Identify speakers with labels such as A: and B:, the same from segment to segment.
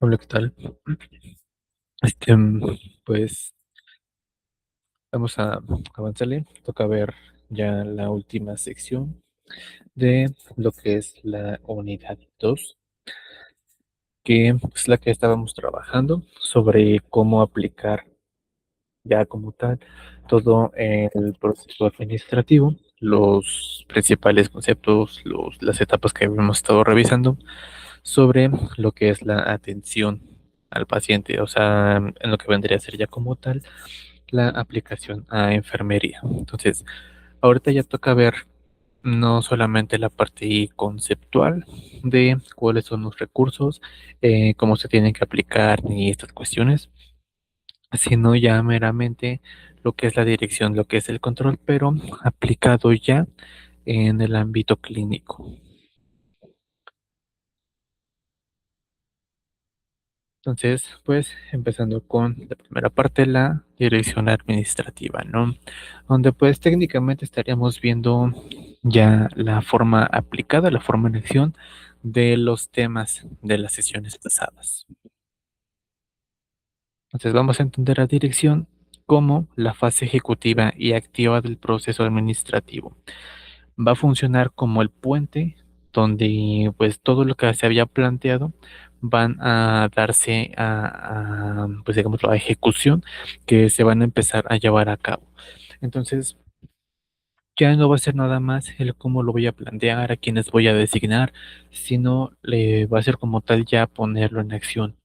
A: Hola, ¿qué tal? Este, pues vamos a avanzarle. Toca ver ya la última sección de lo que es la unidad 2, que es la que estábamos trabajando sobre cómo aplicar ya como tal todo el proceso administrativo, los principales conceptos, las etapas que hemos estado revisando sobre lo que es la atención al paciente, o sea, en lo que vendría a ser ya como tal la aplicación a enfermería. Entonces, ahorita ya toca ver no solamente la parte conceptual de cuáles son los recursos, cómo se tienen que aplicar ni estas cuestiones, sino ya meramente lo que es la dirección, lo que es el control, pero aplicado ya en el ámbito clínico. Entonces, pues empezando con la primera parte, la dirección administrativa, ¿no? Donde pues técnicamente estaríamos viendo ya la forma aplicada, la forma en acción de los temas de las sesiones pasadas. Entonces vamos a entender la dirección como la fase ejecutiva y activa del proceso administrativo. Va a funcionar como el puente donde pues todo lo que se había planteado van a darse pues digamos la ejecución que se van a empezar a llevar a cabo. Entonces ya no va a ser nada más el cómo lo voy a plantear, a quiénes voy a designar, sino le va a ser como tal ya ponerlo en acción.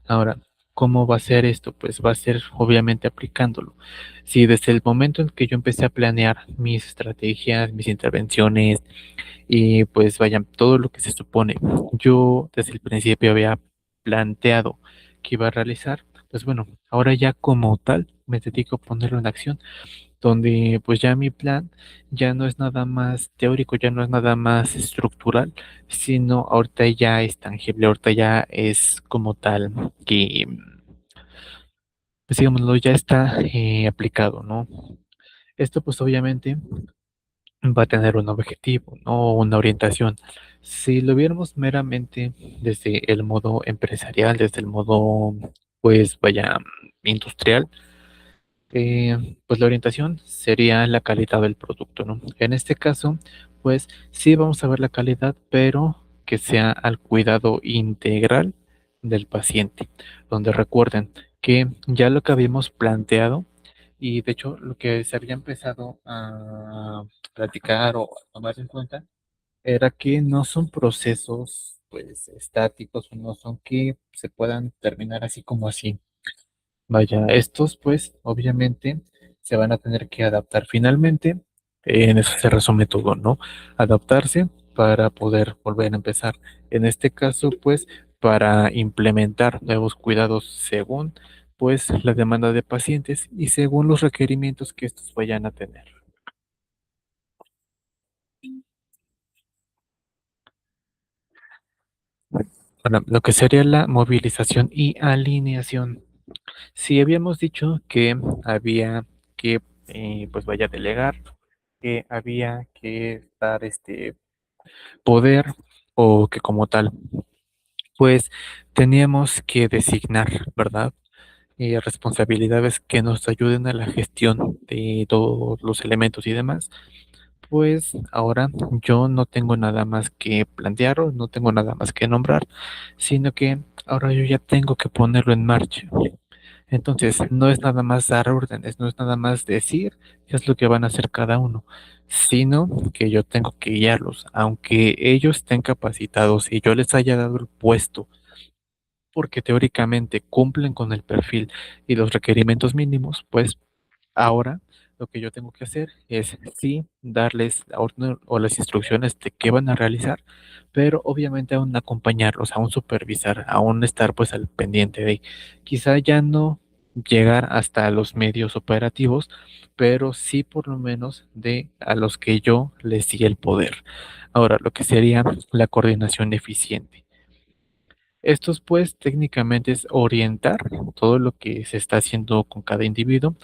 A: Ahora, ¿cómo va a ser esto? Pues va a ser obviamente aplicándolo. Si desde el momento en que yo empecé a planear mis estrategias, mis intervenciones, y pues vaya, todo lo que se supone, yo desde el principio había planteado que iba a realizar, pues bueno, ahora ya como tal me dedico a ponerlo en acción, donde pues ya mi plan ya no es nada más teórico, ya no es nada más estructural, sino ahorita ya es tangible, ahorita ya es como tal que, pues digámoslo, ya está aplicado, ¿no? Esto pues obviamente va a tener un objetivo, no una orientación. Si lo viéramos meramente desde el modo empresarial, desde el modo, pues vaya, industrial, pues la orientación sería la calidad del producto, ¿no? En este caso, pues sí vamos a ver la calidad, pero que sea al cuidado integral del paciente, donde recuerden que ya lo que habíamos planteado y de hecho lo que se había empezado a platicar o a tomar en cuenta era que no son procesos pues estáticos o no son que se puedan terminar así como así. Vaya, estos pues obviamente se van a tener que adaptar finalmente. En eso se resume todo, ¿no? Adaptarse para poder volver a empezar. En este caso, pues, para implementar nuevos cuidados según pues la demanda de pacientes y según los requerimientos que estos vayan a tener. Bueno, lo que sería la movilización y alineación. Si habíamos dicho que había que, pues vaya a delegar, que había que dar este poder o que como tal, pues teníamos que designar, ¿verdad? Responsabilidades que nos ayuden a la gestión de todos los elementos y demás. Pues ahora yo no tengo nada más que plantear o no tengo nada más que nombrar, sino que ahora yo ya tengo que ponerlo en marcha. Entonces, no es nada más dar órdenes, no es nada más decir qué es lo que van a hacer cada uno, sino que yo tengo que guiarlos, aunque ellos estén capacitados y yo les haya dado el puesto, porque teóricamente cumplen con el perfil y los requerimientos mínimos, pues ahora lo que yo tengo que hacer es sí darles la orden o las instrucciones de qué van a realizar, pero obviamente aún acompañarlos, aún supervisar, aún estar pues al pendiente de quizá ya no llegar hasta los medios operativos, pero sí por lo menos de a los que yo les di el poder. Ahora, lo que sería la coordinación eficiente. Estos pues técnicamente es orientar todo lo que se está haciendo con cada individuo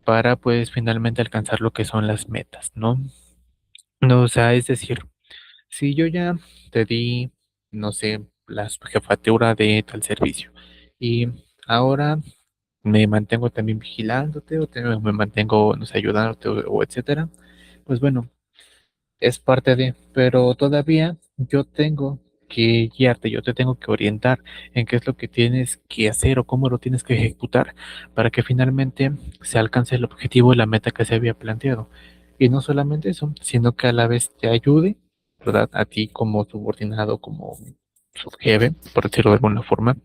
A: para pues finalmente alcanzar lo que son las metas, ¿no? No, o sea, es decir, si yo ya te di, no sé, la jefatura de tal servicio. Y ahora me mantengo también vigilándote me mantengo, no sé, ayudándote o etcétera. Pues bueno, es parte de, pero todavía yo tengo que guiarte, yo te tengo que orientar en qué es lo que tienes que hacer o cómo lo tienes que ejecutar para que finalmente se alcance el objetivo y la meta que se había planteado. Y no solamente eso, sino que a la vez te ayude, ¿verdad? A ti como subordinado, como subjefe, por decirlo de alguna forma,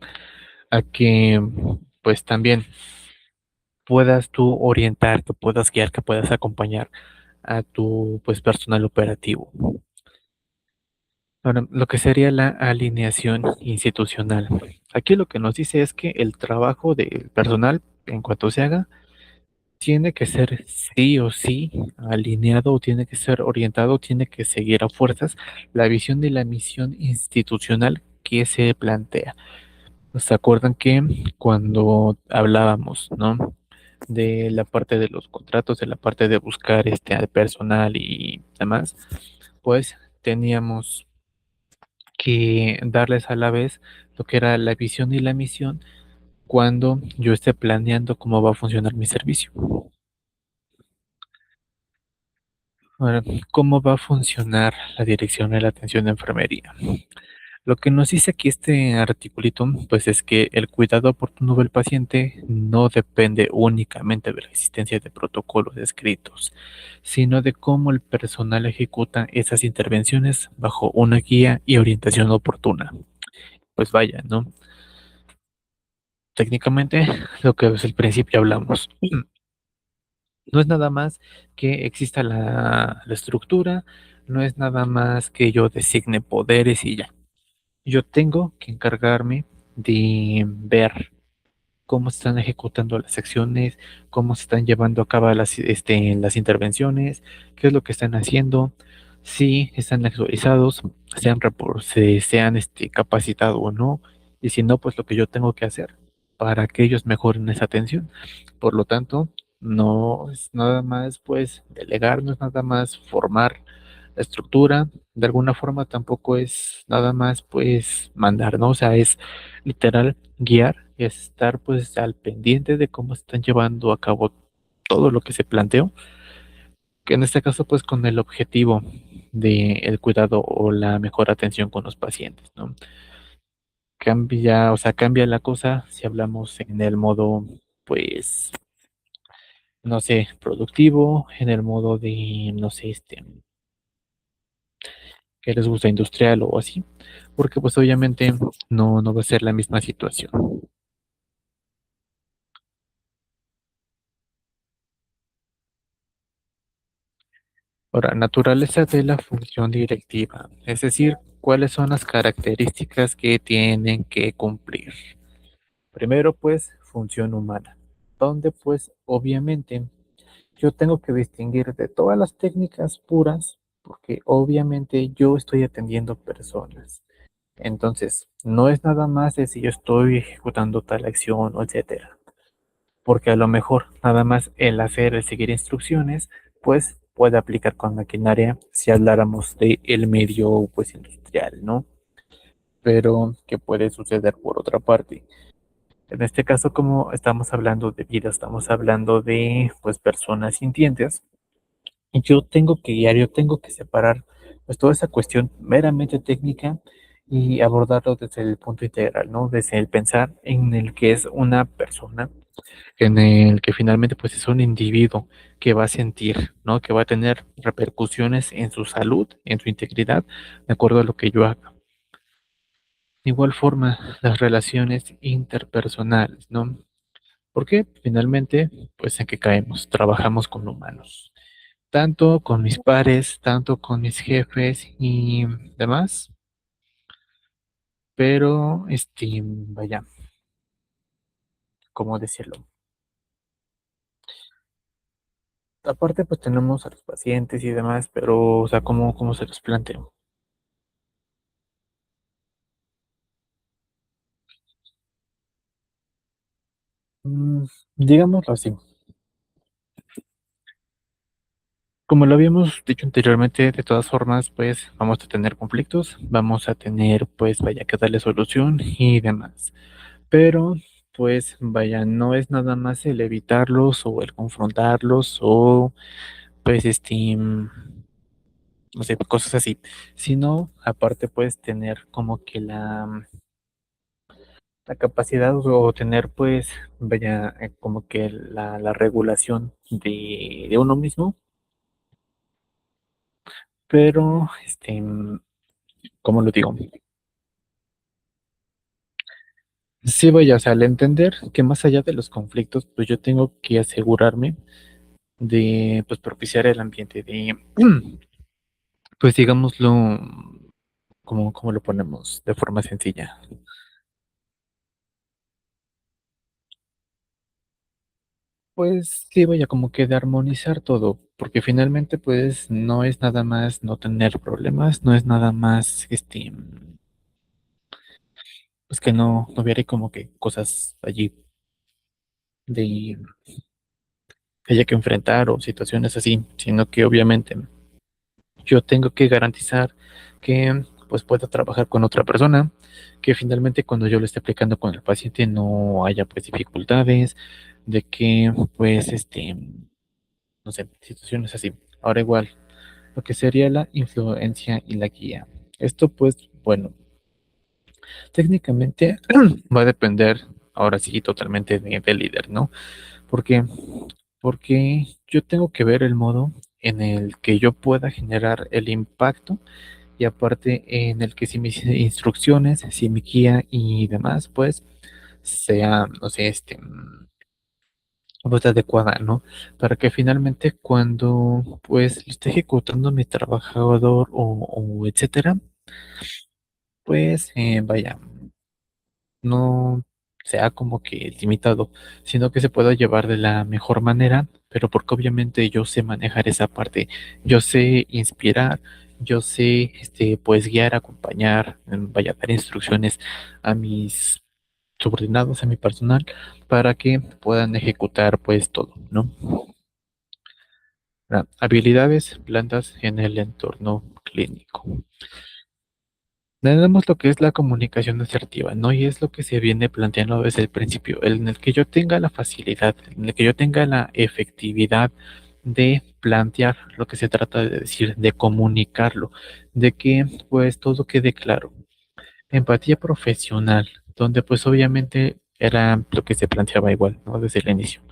A: a que pues también puedas tú orientar, que puedas guiar, que puedas acompañar a tu pues personal operativo. Ahora, lo que sería la alineación institucional. Aquí lo que nos dice es que el trabajo del personal, en cuanto se haga, tiene que ser sí o sí alineado o tiene que ser orientado, tiene que seguir a fuerzas la visión de la misión institucional que se plantea. ¿Se acuerdan que cuando hablábamos, ¿no? De la parte de los contratos, de la parte de buscar al personal y demás, pues teníamos que darles a la vez lo que era la visión y la misión cuando yo esté planeando cómo va a funcionar mi servicio. Ahora, ¿cómo va a funcionar la dirección de la atención de enfermería? Lo que nos dice aquí este articulito, pues es que el cuidado oportuno del paciente no depende únicamente de la existencia de protocolos escritos, sino de cómo el personal ejecuta esas intervenciones bajo una guía y orientación oportuna. Pues vaya, ¿no? Técnicamente, lo que desde el principio hablamos. No es nada más que exista la estructura, no es nada más que yo designe poderes y ya. Yo tengo que encargarme de ver cómo se están ejecutando las acciones, cómo se están llevando a cabo las intervenciones, qué es lo que están haciendo, si están actualizados, sean capacitados o no, y si no, pues lo que yo tengo que hacer para que ellos mejoren esa atención. Por lo tanto, no es nada más pues delegar, no es nada más formar la estructura, de alguna forma tampoco es nada más pues mandar, ¿no? O sea, es literal guiar y estar pues al pendiente de cómo están llevando a cabo todo lo que se planteó, que en este caso pues con el objetivo de el cuidado o la mejor atención con los pacientes, ¿no? Cambia, o sea, cambia la cosa si hablamos en el modo pues no sé, productivo, en el modo de no sé, que les gusta industrial o así, porque pues obviamente no va a ser la misma situación. Ahora, naturaleza de la función directiva, es decir, cuáles son las características que tienen que cumplir. Primero, pues, función humana, donde pues obviamente yo tengo que distinguir de todas las técnicas puras, porque obviamente yo estoy atendiendo personas. Entonces, no es nada más de si yo estoy ejecutando tal acción o etcétera, porque a lo mejor nada más el hacer, el seguir instrucciones, pues puede aplicar con maquinaria si habláramos de el medio pues industrial, ¿no? Pero ¿qué puede suceder por otra parte? En este caso, como estamos hablando de vida, estamos hablando de pues personas sintientes, y yo tengo que guiar, yo tengo que separar pues toda esa cuestión meramente técnica y abordarlo desde el punto integral, ¿no? Desde el pensar en el que es una persona en el que finalmente pues es un individuo que va a sentir, ¿no? Que va a tener repercusiones en su salud, en su integridad, de acuerdo a lo que yo haga. De igual forma, las relaciones interpersonales, ¿no? Porque finalmente, pues en que caemos, trabajamos con humanos, tanto con mis pares, tanto con mis jefes y demás, pero, vaya, ¿cómo decirlo? Aparte, pues tenemos a los pacientes y demás, pero, o sea, ¿cómo se los planteo? Mm, digámoslo así. Como lo habíamos dicho anteriormente, de todas formas, pues vamos a tener conflictos, vamos a tener, pues vaya que darle solución y demás. Pero, pues vaya, no es nada más el evitarlos o el confrontarlos o, pues, no sé, cosas así, sino aparte, pues tener como que la capacidad o tener, pues, vaya, como que la regulación de uno mismo, pero, ¿cómo lo digo? Sí, vaya, o sea, al entender que más allá de los conflictos, pues yo tengo que asegurarme de, pues, propiciar el ambiente de, pues, digámoslo, como lo ponemos de forma sencilla. Pues sí, vaya, como que de armonizar todo, porque finalmente, pues, no es nada más no tener problemas, no es nada más, pues que no hubiera como que cosas allí de que haya que enfrentar o situaciones así, sino que obviamente yo tengo que garantizar que pues pueda trabajar con otra persona, que finalmente cuando yo lo esté aplicando con el paciente no haya pues dificultades, de que pues no sé, situaciones así. Ahora igual, lo que sería la influencia y la guía. Esto pues, bueno, técnicamente va a depender ahora sí totalmente del líder, ¿no? Porque porque yo tengo que ver el modo en el que yo pueda generar el impacto y aparte en el que si mis instrucciones, si mi guía y demás, pues sea, no sé, pues adecuada, ¿no? Para que finalmente cuando pues lo esté ejecutando mi trabajador o etcétera, pues vaya, no sea como que limitado, sino que se pueda llevar de la mejor manera, pero porque obviamente yo sé manejar esa parte, yo sé inspirar, yo sé, pues guiar, acompañar, vaya a dar instrucciones a mis subordinados, a mi personal, para que puedan ejecutar pues todo, ¿no? Habilidades blandas en el entorno clínico. Tenemos lo que es la comunicación asertiva, ¿no? Y es lo que se viene planteando desde el principio, en el que yo tenga la facilidad, en el que yo tenga la efectividad de plantear lo que se trata de decir, de comunicarlo, de que pues todo quede claro. Empatía profesional, donde pues obviamente era lo que se planteaba igual, ¿no? Desde el inicio.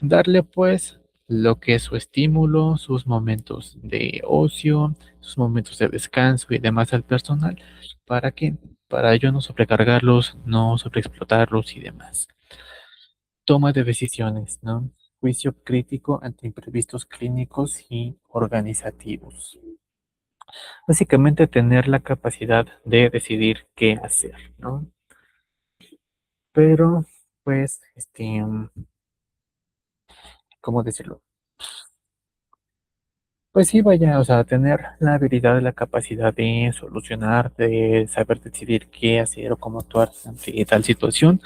A: Darle pues lo que es su estímulo, sus momentos de ocio, sus momentos de descanso y demás al personal. ¿Para qué? Para yo no sobrecargarlos, no sobreexplotarlos y demás. Toma de decisiones, ¿no? Juicio crítico ante imprevistos clínicos y organizativos. Básicamente tener la capacidad de decidir qué hacer, ¿no? Pero, pues, ¿cómo decirlo? Pues sí, vaya, o sea, tener la habilidad, la capacidad de solucionar, de saber decidir qué hacer o cómo actuar ante tal situación,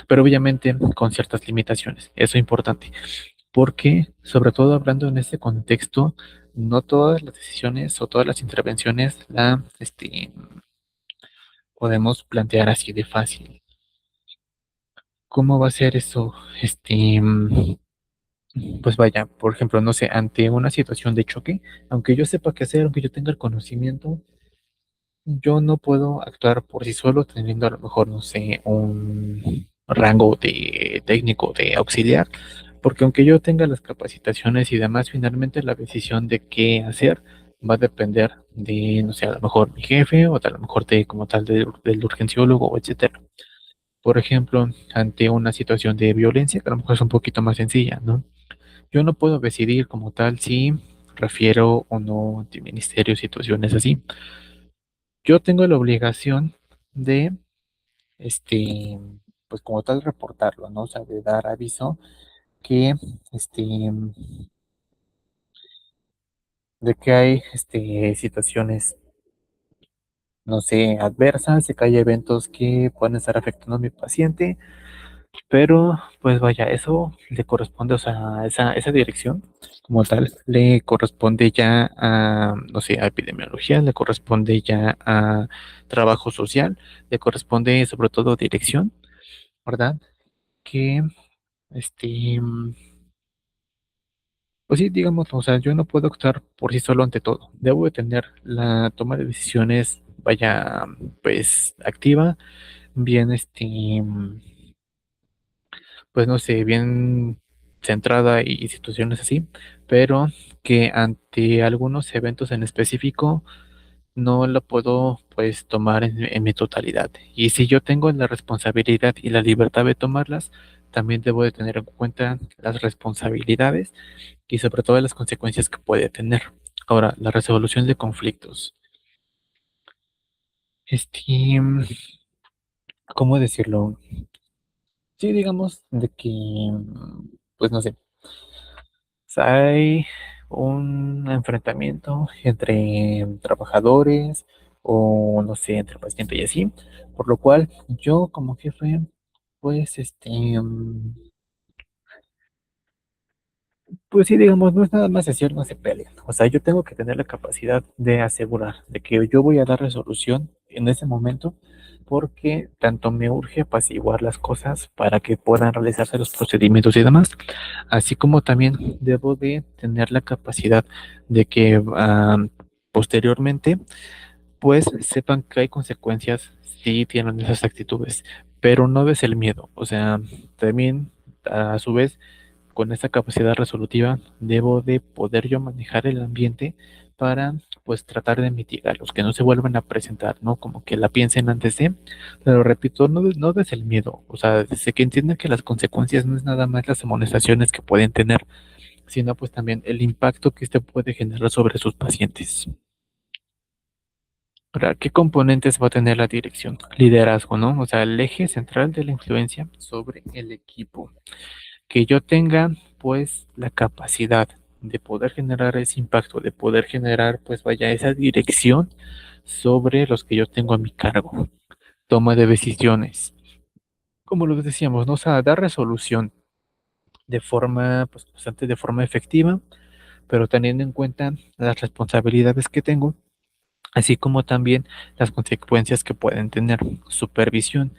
A: pero obviamente con ciertas limitaciones. Eso es importante, porque sobre todo hablando en este contexto, no todas las decisiones o todas las intervenciones podemos plantear así de fácil. ¿Cómo va a ser eso? Pues vaya, por ejemplo, no sé, ante una situación de choque, aunque yo sepa qué hacer, aunque yo tenga el conocimiento, yo no puedo actuar por sí solo teniendo a lo mejor, no sé, un rango de técnico, de auxiliar, porque aunque yo tenga las capacitaciones y demás, finalmente la decisión de qué hacer va a depender de, no sé, a lo mejor mi jefe o a lo mejor de como tal del urgenciólogo, etcétera. Por ejemplo, ante una situación de violencia, que a lo mejor es un poquito más sencilla, ¿no? Yo no puedo decidir como tal si refiero o no ante ministerio situaciones así. Yo tengo la obligación de, este, pues como tal reportarlo, ¿no? O sea, de dar aviso que, este, de que hay, situaciones, no sé, adversas, de que hay eventos que pueden estar afectando a mi paciente Pero, pues vaya, eso le corresponde, o sea, esa dirección como tal, le corresponde ya a, no sé, a epidemiología, le corresponde ya a trabajo social, le corresponde sobre todo dirección, ¿verdad? Que, este, pues sí, digamos, o sea, yo no puedo optar por sí solo ante todo. Debo de tener la toma de decisiones, vaya, pues activa, bien, pues no sé, bien centrada y situaciones así, pero que ante algunos eventos en específico no lo puedo pues tomar en mi totalidad. Y si yo tengo la responsabilidad y la libertad de tomarlas, también debo de tener en cuenta las responsabilidades y sobre todo las consecuencias que puede tener. Ahora, la resolución de conflictos. Este, ¿Cómo decirlo? Sí, digamos de que, pues no sé, hay un enfrentamiento entre trabajadores o no sé, entre paciente y así, por lo cual yo como jefe, pues pues sí, digamos, no es nada más decir no se peleen. O sea, yo tengo que tener la capacidad de asegurar de que yo voy a dar resolución en ese momento porque tanto me urge apaciguar las cosas para que puedan realizarse los procedimientos y demás, así como también debo de tener la capacidad de que posteriormente pues sepan que hay consecuencias si tienen esas actitudes, pero no ves el miedo. O sea, también a su vez con esa capacidad resolutiva debo de poder yo manejar el ambiente para pues tratar de mitigarlos, que no se vuelvan a presentar, ¿no? Como que la piensen antes de, pero repito, no desde el miedo, o sea, desde que entiendan que las consecuencias no es nada más las amonestaciones que pueden tener, sino pues también el impacto que este puede generar sobre sus pacientes. Ahora, ¿qué componentes va a tener la dirección? Liderazgo, ¿no? O sea, el eje central de la influencia sobre el equipo. Que yo tenga pues la capacidad de poder generar ese impacto, de poder generar pues vaya esa dirección sobre los que yo tengo a mi cargo. Toma de decisiones. Como lo decíamos, ¿no? O sea, dar resolución de forma pues bastante de forma efectiva, pero teniendo en cuenta las responsabilidades que tengo, así como también las consecuencias que pueden tener. Supervisión,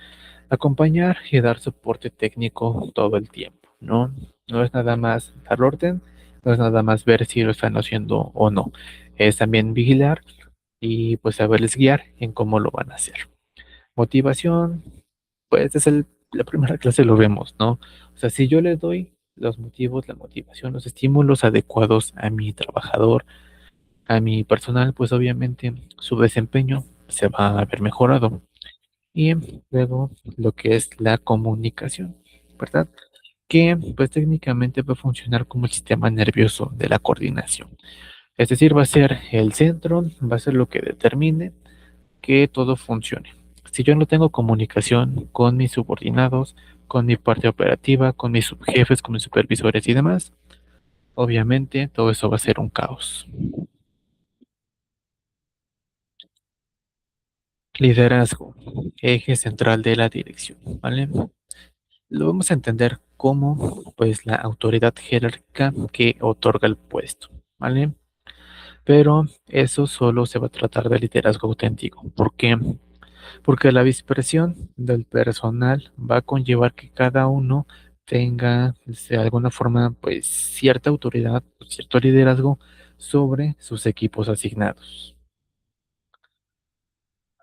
A: acompañar y dar soporte técnico todo el tiempo, ¿no? No es nada más dar orden, no es nada más ver si lo están haciendo o no. Es también vigilar y pues saberles guiar en cómo lo van a hacer. Motivación, pues es la primera clase lo vemos, ¿no? O sea, si yo le doy los motivos, la motivación, los estímulos adecuados a mi trabajador, a mi personal, pues obviamente su desempeño se va a ver mejorado. Y luego lo que es la comunicación, ¿verdad? Que pues técnicamente va a funcionar como el sistema nervioso de la coordinación. Es decir, va a ser el centro, va a ser lo que determine que todo funcione. Si yo no tengo comunicación con mis subordinados, con mi parte operativa, con mis subjefes, con mis supervisores y demás, obviamente todo eso va a ser un caos. Liderazgo, eje central de la dirección, ¿vale? Lo vamos a entender como pues la autoridad jerárquica que otorga el puesto, ¿vale? Pero eso solo se va a tratar de liderazgo auténtico. ¿Por qué? Porque la dispersión del personal va a conllevar que cada uno tenga de alguna forma pues cierta autoridad, cierto liderazgo sobre sus equipos asignados.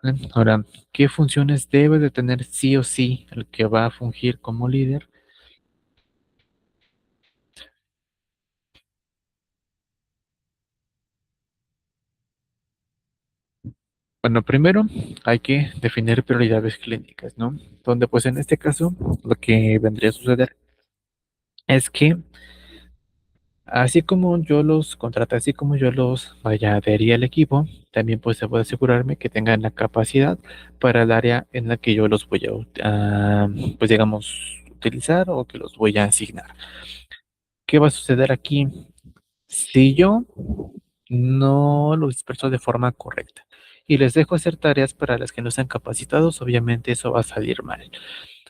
A: ¿Vale? Ahora, ¿qué funciones debe de tener sí o sí el que va a fungir como líder? Bueno, primero hay que definir prioridades clínicas, ¿no? Donde pues en este caso lo que vendría a suceder es que así como yo los contraté, así como yo los vaya a adherir al equipo, también pues debo asegurarme que tengan la capacidad para el área en la que yo los voy pues digamos, utilizar o que los voy a asignar. ¿Qué va a suceder aquí? Si yo no los disperso de forma correcta y les dejo hacer tareas para las que no están capacitados, obviamente eso va a salir mal.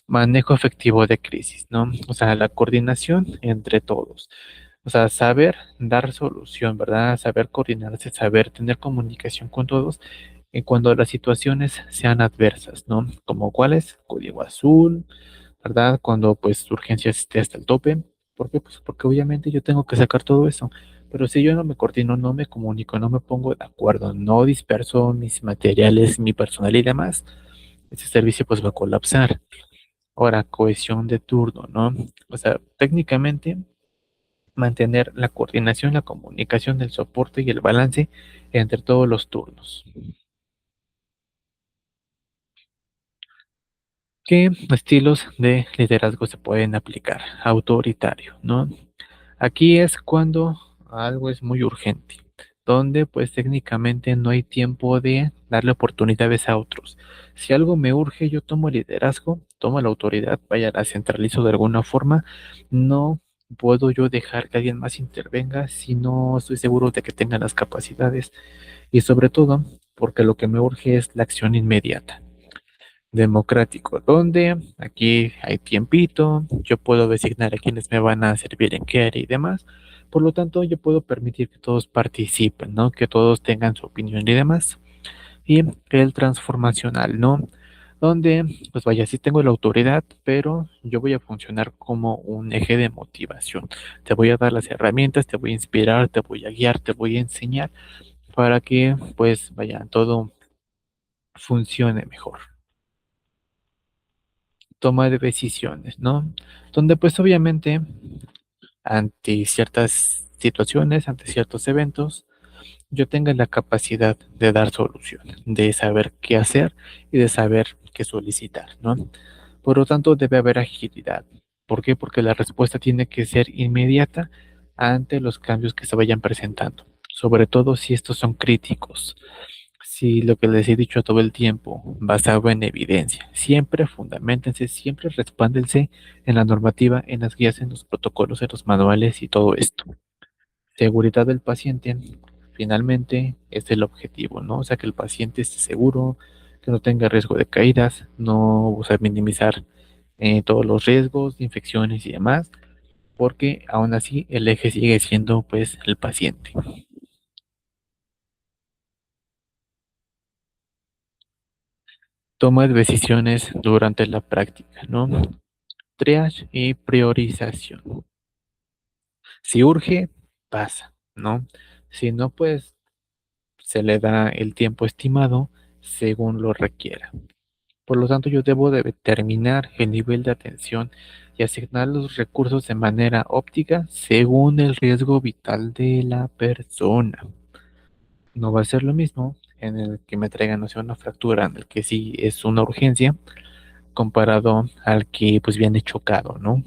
A: Manejo efectivo de crisis, ¿no? O sea, la coordinación entre todos. O sea, saber dar solución, ¿verdad? Saber coordinarse, saber tener comunicación con todos en cuando las situaciones sean adversas, ¿no? Como cuáles, código azul, ¿verdad? Cuando pues su urgencia esté hasta el tope. ¿Por qué? Pues porque obviamente yo tengo que sacar todo eso. Pero si yo no me coordino, no me comunico, no me pongo de acuerdo, no disperso mis materiales, mi personal y demás, ese servicio pues va a colapsar. Ahora, cohesión de turno, ¿no? O sea, técnicamente mantener la coordinación, la comunicación, el soporte y el balance entre todos los turnos. ¿Qué estilos de liderazgo se pueden aplicar? Autoritario, ¿no? Aquí es cuando algo es muy urgente, donde pues técnicamente no hay tiempo de darle oportunidades a otros. Si algo me urge, yo tomo el liderazgo, tomo la autoridad, vaya, la centralizo de alguna forma. No puedo yo dejar que alguien más intervenga si no estoy seguro de que tenga las capacidades y sobre todo porque lo que me urge es la acción inmediata. Democrático, donde aquí hay tiempito, yo puedo designar a quienes me van a servir en qué área y demás. Por lo tanto, yo puedo permitir que todos participen, ¿no? Que todos tengan su opinión y demás. Y el transformacional, ¿no? Donde, pues vaya, sí tengo la autoridad, pero yo voy a funcionar como un eje de motivación. Te voy a dar las herramientas, te voy a inspirar, te voy a guiar, te voy a enseñar para que, pues, vaya, todo funcione mejor. Toma de decisiones, ¿no? Donde pues obviamente ante ciertas situaciones, ante ciertos eventos, yo tenga la capacidad de dar soluciones, de saber qué hacer y de saber qué solicitar, ¿no? Por lo tanto, debe haber agilidad. ¿Por qué? Porque la respuesta tiene que ser inmediata ante los cambios que se vayan presentando, sobre todo si estos son críticos. Si lo que les he dicho todo el tiempo, basado en evidencia, siempre fundamentense, siempre respáldense en la normativa, en las guías, en los protocolos, en los manuales y todo esto. Seguridad del paciente, finalmente, es el objetivo, ¿no? O sea, que el paciente esté seguro, que no tenga riesgo de caídas, no, o sea, minimizar todos los riesgos de infecciones y demás, porque aún así el eje sigue siendo, pues, el paciente. Toma de decisiones durante la práctica, ¿no? Triage y priorización. Si urge, pasa, ¿no? Si no, pues se le da el tiempo estimado según lo requiera. Por lo tanto, yo debo de determinar el nivel de atención y asignar los recursos de manera óptica según el riesgo vital de la persona. No va a ser lo mismo en el que me traigan, no sé, una fractura, en el que sí es una urgencia, comparado al que pues viene chocado, ¿no?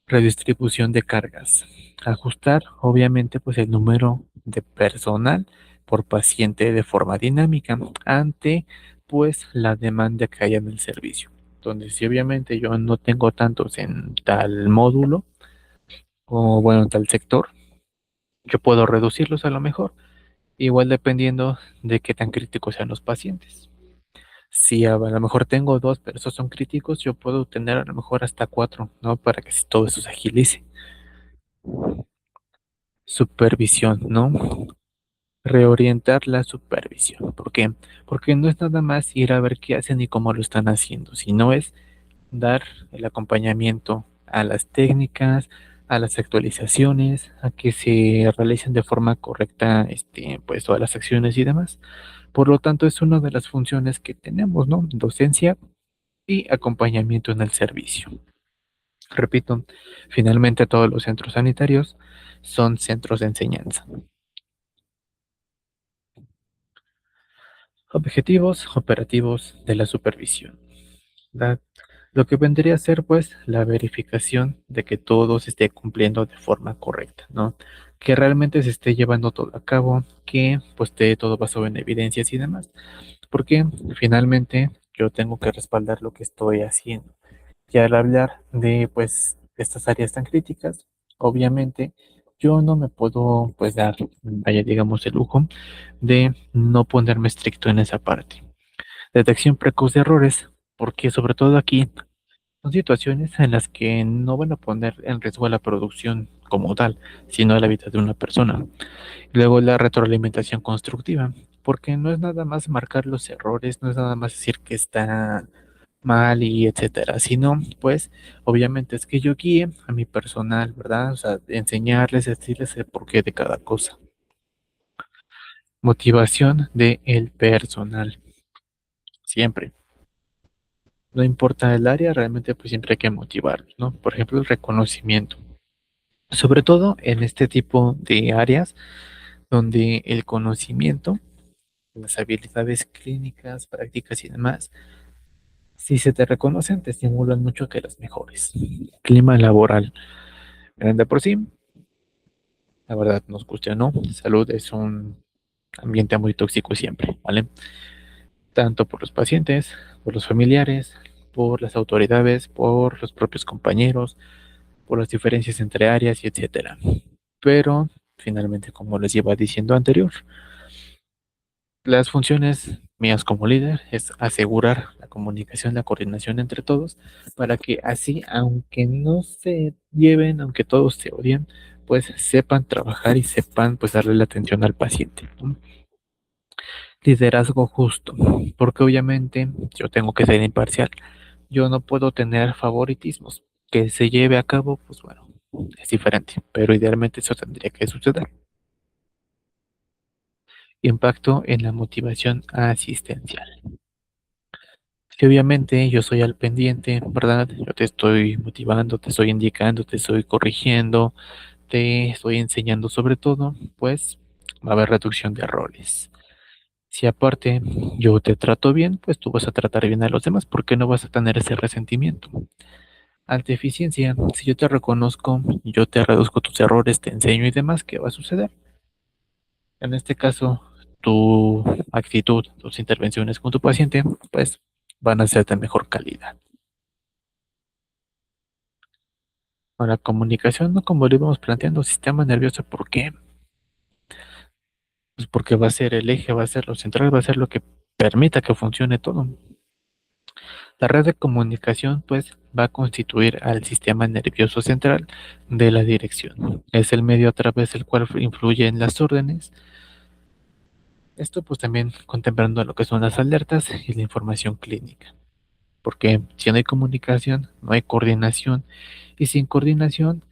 A: Redistribución de cargas. Ajustar, obviamente, pues el número de personal por paciente de forma dinámica ante, pues, la demanda que haya en el servicio. Donde si obviamente yo no tengo tantos en tal módulo o bueno, en tal sector, yo puedo reducirlos a lo mejor, igual dependiendo de qué tan críticos sean los pacientes. Si a lo mejor tengo dos, pero esos son críticos, yo puedo tener a lo mejor hasta cuatro, ¿no? Para que todo eso se agilice. Supervisión, ¿no? Reorientar la supervisión. ¿Por qué? Porque no es nada más ir a ver qué hacen y cómo lo están haciendo, sino es dar el acompañamiento a las técnicas, a las actualizaciones, a que se realicen de forma correcta, pues todas las acciones y demás. Por lo tanto, es una de las funciones que tenemos, ¿no? Docencia y acompañamiento en el servicio. Repito, finalmente todos los centros sanitarios son centros de enseñanza. Objetivos operativos de la supervisión. Lo que vendría a ser pues la verificación de que todo se esté cumpliendo de forma correcta, ¿no? Que realmente se esté llevando todo a cabo, que pues esté todo basado en evidencias y demás. Porque finalmente yo tengo que respaldar lo que estoy haciendo. Y al hablar de pues estas áreas tan críticas, obviamente yo no me puedo pues dar, vaya digamos, el lujo de no ponerme estricto en esa parte. Detección precoz de errores. porque sobre todo aquí son situaciones en las que no van a poner en riesgo la producción como tal, sino la vida de una persona. Luego la retroalimentación constructiva, porque no es nada más marcar los errores, no es nada más decir que está mal y etcétera, sino pues obviamente es que yo guíe a mi personal, ¿verdad? O sea, enseñarles, decirles el porqué de cada cosa. Motivación de el personal, siempre. No importa el área, realmente pues siempre hay que motivarlos, ¿no? Por ejemplo, el reconocimiento. Sobre todo en este tipo de áreas donde el conocimiento, las habilidades clínicas, prácticas y demás, si se te reconocen, te estimulan mucho a que las mejores. Clima laboral. De por sí, la verdad, nos guste o no, salud es un ambiente muy tóxico siempre, ¿vale? Tanto por los pacientes, por los familiares, por las autoridades, por los propios compañeros, por las diferencias entre áreas y etcétera. Pero, finalmente, como les iba diciendo anterior, las funciones mías como líder es asegurar la comunicación, la coordinación entre todos, para que así, aunque no se lleven, aunque todos se odien, pues sepan trabajar y sepan pues darle la atención al paciente, ¿no? Liderazgo justo, porque obviamente yo tengo que ser imparcial. Yo no puedo tener favoritismos. Que se lleve a cabo, pues bueno, es diferente, pero idealmente eso tendría que suceder. Impacto en la motivación asistencial. Si obviamente yo soy al pendiente, ¿verdad? Yo te estoy motivando, te estoy indicando, te estoy corrigiendo, te estoy enseñando sobre todo, pues va a haber reducción de errores. Si aparte yo te trato bien, pues tú vas a tratar bien a los demás porque no vas a tener ese resentimiento. Alta eficiencia, si yo te reconozco, yo te reduzco tus errores, te enseño y demás, ¿qué va a suceder? En este caso, tu actitud, tus intervenciones con tu paciente, pues van a ser de mejor calidad. Ahora, comunicación, ¿no? Como lo íbamos planteando, sistema nervioso, ¿por qué? Pues porque va a ser el eje, va a ser lo central, va a ser lo que permita que funcione todo. La red de comunicación, pues, va a constituir al sistema nervioso central de la dirección. Es el medio a través del cual influyen las órdenes. Esto, pues, también contemplando lo que son las alertas y la información clínica. Porque si no hay comunicación, no hay coordinación. Y sin coordinación,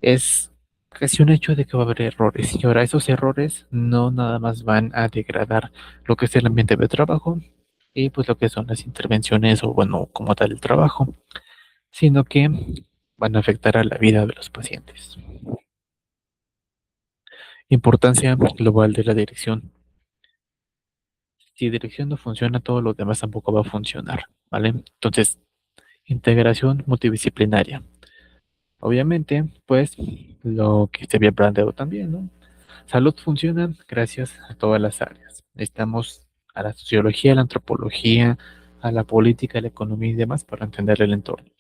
A: es casi un hecho de que va a haber errores. Y ahora esos errores no nada más van a degradar lo que es el ambiente de trabajo y pues lo que son las intervenciones o bueno, como tal el trabajo, sino que van a afectar a la vida de los pacientes. Importancia global de la dirección. Si dirección no funciona, todo lo demás tampoco va a funcionar, ¿vale? Entonces, integración multidisciplinaria. Obviamente, pues lo que se había planteado también, ¿no? Salud funciona gracias a todas las áreas. Necesitamos a la sociología, a la antropología, a la política, a la economía y demás para entender el entorno.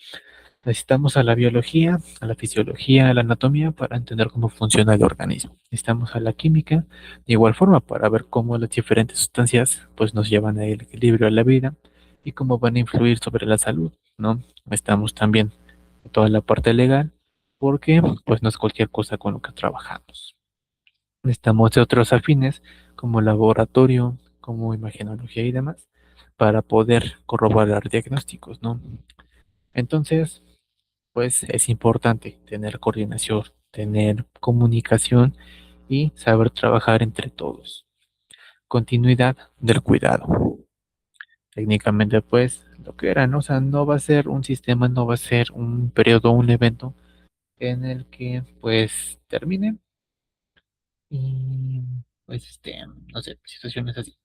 A: Necesitamos a la biología, a la fisiología, a la anatomía para entender cómo funciona el organismo. Necesitamos a la química de igual forma para ver cómo las diferentes sustancias pues nos llevan al equilibrio a la vida y cómo van a influir sobre la salud, ¿no? Necesitamos también toda la parte legal porque pues no es cualquier cosa con lo que trabajamos. Necesitamos de otros afines como laboratorio, como imagenología y demás, para poder corroborar diagnósticos, ¿no? Entonces, pues es importante tener coordinación, tener comunicación y saber trabajar entre todos. Continuidad del cuidado. Técnicamente, pues, lo que era, ¿no? O sea, no va a ser un sistema, no va a ser un periodo, un evento en el que, pues, termine y, pues, no sé, situaciones así.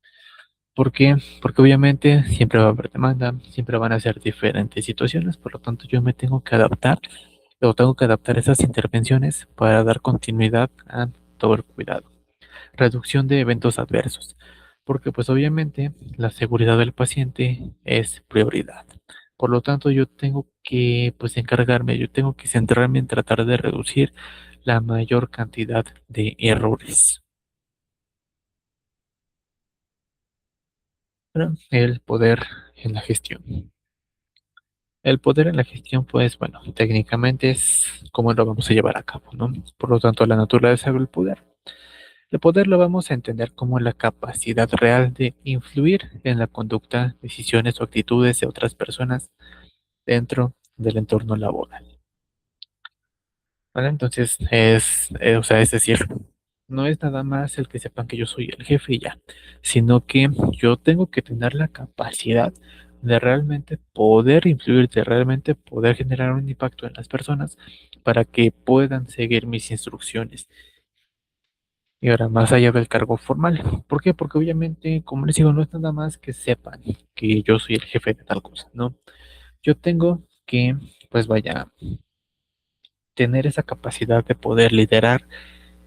A: ¿Por qué? Porque obviamente siempre va a haber demanda, siempre van a ser diferentes situaciones, por lo tanto yo me tengo que adaptar o tengo que adaptar esas intervenciones para dar continuidad a todo el cuidado. Reducción de eventos adversos, porque pues obviamente la seguridad del paciente es prioridad. Por lo tanto yo tengo que pues encargarme, yo tengo que centrarme en tratar de reducir la mayor cantidad de errores. Pero el poder en la gestión. El poder en la gestión, pues bueno, técnicamente es cómo lo vamos a llevar a cabo, ¿no? Por lo tanto, la naturaleza del poder. El poder lo vamos a entender como la capacidad real de influir en la conducta, decisiones o actitudes de otras personas dentro del entorno laboral. ¿Vale? Entonces, o sea, es decir, no es nada más el que sepan que yo soy el jefe y ya, sino que yo tengo que tener la capacidad de realmente poder influir, de realmente poder generar un impacto en las personas para que puedan seguir mis instrucciones. Y ahora, más allá del cargo formal. ¿Por qué? Porque obviamente, como les digo, no es nada más que sepan que yo soy el jefe de tal cosa, ¿no? Yo tengo que, pues vaya, tener esa capacidad de poder liderar,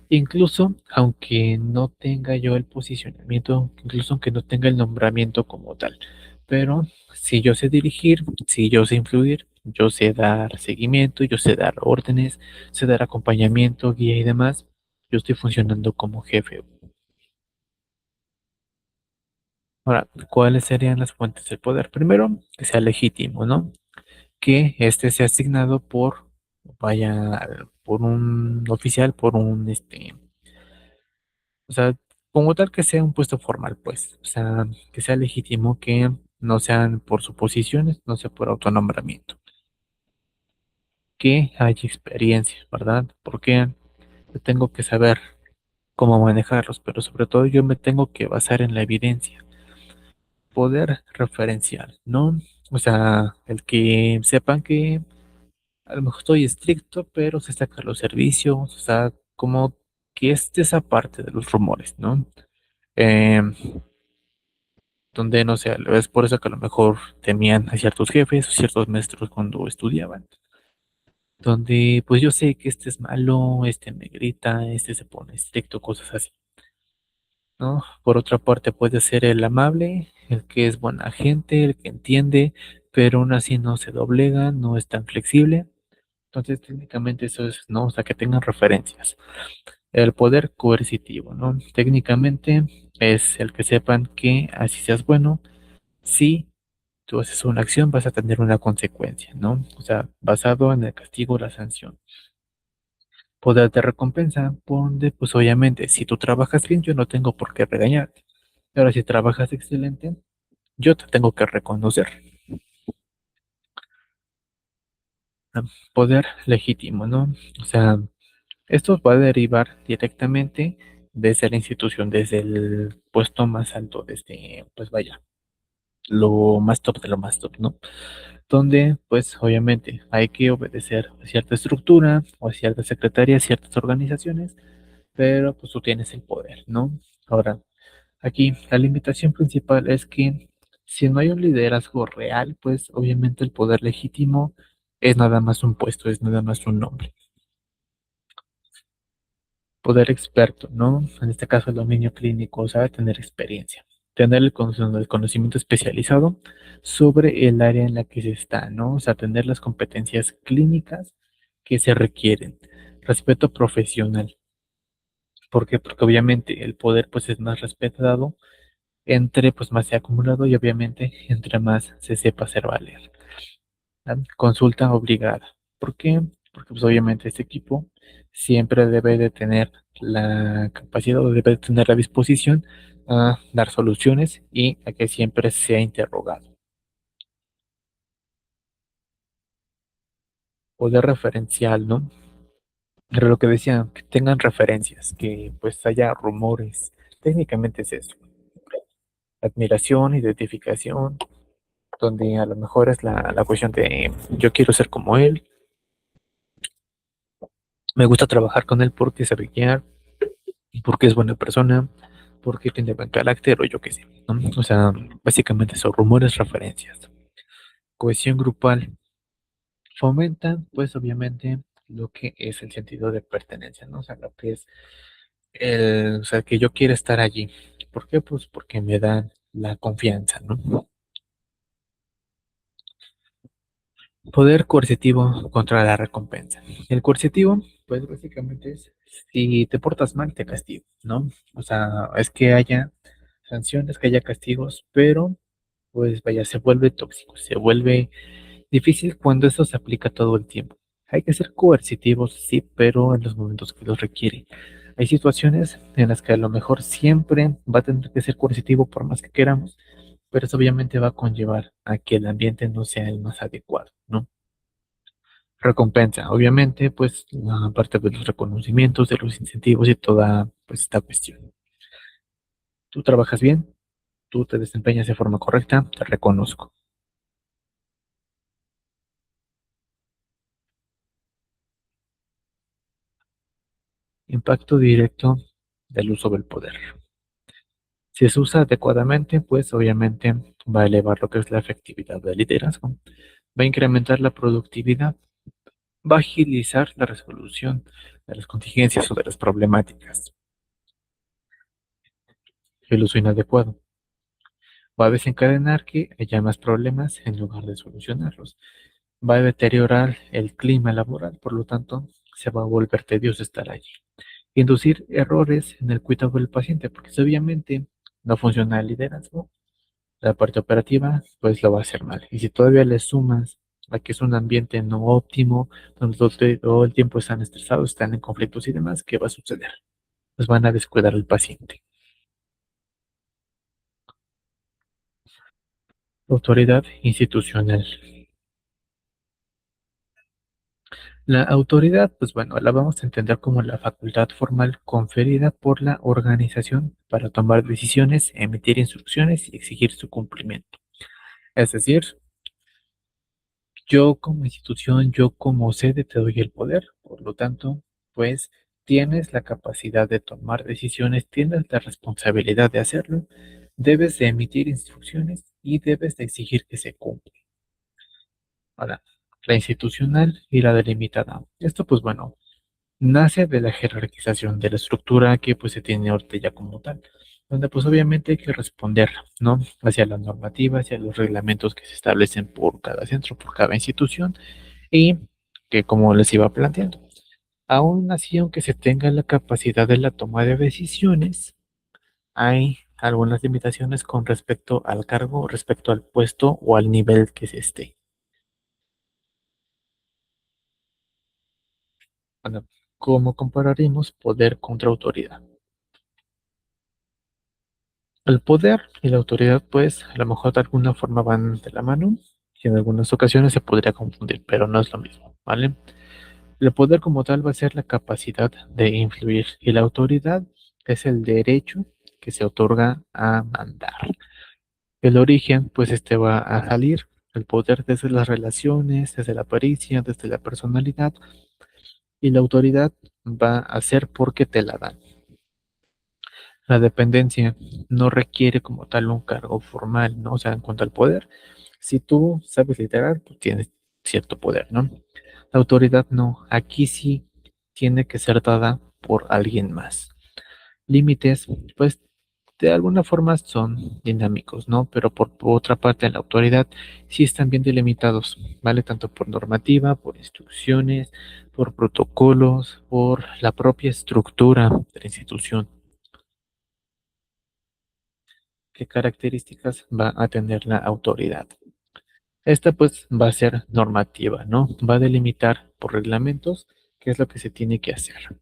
A: incluso aunque no tenga yo el posicionamiento, incluso aunque no tenga el nombramiento como tal. Pero si yo sé dirigir, si yo sé influir, yo sé dar seguimiento, yo sé dar órdenes, sé dar acompañamiento, guía y demás, yo estoy funcionando como jefe. Ahora, ¿cuáles serían las fuentes del poder? Primero, que sea legítimo, ¿no? Que este sea asignado por, vaya, por un oficial, por un, o sea, como tal que sea un puesto formal, pues, o sea, que sea legítimo, que no sean por suposiciones, no sea por autonombramiento, que haya experiencia, ¿verdad? Porque yo tengo que saber cómo manejarlos, pero sobre todo yo me tengo que basar en la evidencia, poder referencial, ¿no? O sea, el que sepan que a lo mejor estoy estricto, pero se saca los servicios, o sea, como que es de esa parte de los rumores, ¿no? Em, donde no sé, es por eso que a lo mejor temían a ciertos jefes o ciertos maestros cuando estudiaban, donde pues yo sé que este es malo, este me grita, este se pone estricto, cosas así, ¿no? Por otra parte puede ser el amable, el que es buena gente, el que entiende, pero aún así no se doblega, no es tan flexible. Entonces, técnicamente eso es, ¿no? O sea, que tengan referencias. El poder coercitivo, ¿no? Técnicamente es el que sepan que así seas bueno, si tú haces una acción vas a tener una consecuencia, ¿no? O sea, basado en el castigo o la sanción. Poder de recompensa, donde pues obviamente si tú trabajas bien yo no tengo por qué regañarte. Pero si trabajas excelente, yo te tengo que reconocer. ¿No? Poder legítimo, ¿no? O sea, esto va a derivar directamente desde la institución, desde el puesto más alto, desde, pues vaya, lo más top de lo más top, ¿no? Donde, pues obviamente hay que obedecer a cierta estructura o a ciertas secretarías, ciertas organizaciones, pero pues tú tienes el poder, ¿no? Ahora, aquí la limitación principal es que si no hay un liderazgo real, pues obviamente el poder legítimo es nada más un puesto, es nada más un nombre. Poder experto, ¿no? En este caso el dominio clínico, o sea, tener experiencia, tener el conocimiento especializado sobre el área en la que se está, ¿no? O sea, tener las competencias clínicas que se requieren, respeto profesional. ¿Por qué? Porque obviamente el poder pues es más respetado entre pues más se ha acumulado y obviamente entre más se sepa hacer valer. ¿Verdad? Consulta obligada. ¿Por qué? Porque pues obviamente este equipo siempre debe de tener la capacidad o debe de tener la disposición a dar soluciones y a que siempre sea interrogado. Poder referencial, ¿no? Pero lo que decía, que tengan referencias, que pues haya rumores. Técnicamente es eso. Admiración, identificación, donde a lo mejor es la cuestión de yo quiero ser como él, me gusta trabajar con él porque sabe guiar, porque es buena persona, porque tiene buen carácter o yo qué sé, ¿no? O sea, básicamente son rumores, referencias. Cohesión grupal fomentan, pues obviamente, lo que es el sentido de pertenencia, ¿no? O sea, lo que es o sea, que yo quiero estar allí. ¿Por qué? Pues porque me dan la confianza, ¿no? Poder coercitivo contra la recompensa. El coercitivo, pues básicamente es, si te portas mal, te castigo, ¿no? O sea, es que haya sanciones, que haya castigos, pero pues vaya, se vuelve tóxico, se vuelve Difícil cuando eso se aplica todo el tiempo. Hay que ser coercitivos, sí, pero en los momentos que los requiere. Hay situaciones en las que a lo mejor siempre va a tener que ser coercitivo por más que queramos, pero eso obviamente va a conllevar a que el ambiente no sea el más adecuado, ¿no? Recompensa, obviamente, pues la parte de los reconocimientos, de los incentivos y toda pues esta cuestión. Tú trabajas bien, tú te desempeñas de forma correcta, te reconozco. Impacto directo del uso del poder. Si se usa adecuadamente, pues obviamente va a elevar lo que es la efectividad del liderazgo, va a incrementar la productividad, va a agilizar la resolución de las contingencias o de las problemáticas. El uso inadecuado va a desencadenar que haya más problemas en lugar de solucionarlos. Va a deteriorar el clima laboral, por lo tanto, se va a volver tedioso estar allí. Inducir errores en el cuidado del paciente, porque si obviamente no funciona el liderazgo, la parte operativa, pues lo va a hacer mal. Y si todavía le sumas a que es un ambiente no óptimo, donde todo el tiempo están estresados, están en conflictos y demás, ¿qué va a suceder? Pues van a descuidar al paciente. Autoridad institucional. La autoridad, pues bueno, la vamos a entender como la facultad formal conferida por la organización para tomar decisiones, emitir instrucciones y exigir su cumplimiento. Es decir, yo como institución, yo como sede te doy el poder, por lo tanto, pues tienes la capacidad de tomar decisiones, tienes la responsabilidad de hacerlo, debes de emitir instrucciones y debes de exigir que se cumplan. Ahora, la institucional y la delimitada. Esto, pues bueno, nace de la jerarquización de la estructura que pues se tiene ahorita ya como tal, donde pues obviamente hay que responder, ¿no? Hacia la normativa, hacia los reglamentos que se establecen por cada centro, por cada institución y que como les iba planteando, aún así, aunque se tenga la capacidad de la toma de decisiones, hay algunas limitaciones con respecto al cargo, respecto al puesto o al nivel que se esté. Bueno, ¿cómo compararíamos poder contra autoridad? El poder y la autoridad, pues, a lo mejor de alguna forma van de la mano y en algunas ocasiones se podría confundir, pero no es lo mismo, ¿vale? El poder como tal va a ser la capacidad de influir y la autoridad es el derecho que se otorga a mandar. El origen, pues, este va a salir, el poder desde las relaciones, desde la pericia, desde la personalidad y la autoridad va a ser porque te la dan. La dependencia no requiere como tal un cargo formal, ¿no? O sea, en cuanto al poder, si tú sabes liderar, pues tienes cierto poder, ¿no? La autoridad no, aquí sí tiene que ser dada por alguien más. Límites, pues de alguna forma son dinámicos, ¿no? Pero por otra parte, la autoridad sí están bien delimitados, ¿vale? Tanto por normativa, por instrucciones, por protocolos, por la propia estructura de la institución. ¿Qué características va a tener la autoridad? Esta pues va a ser normativa, ¿no? Va a delimitar por reglamentos qué es lo que se tiene que hacer.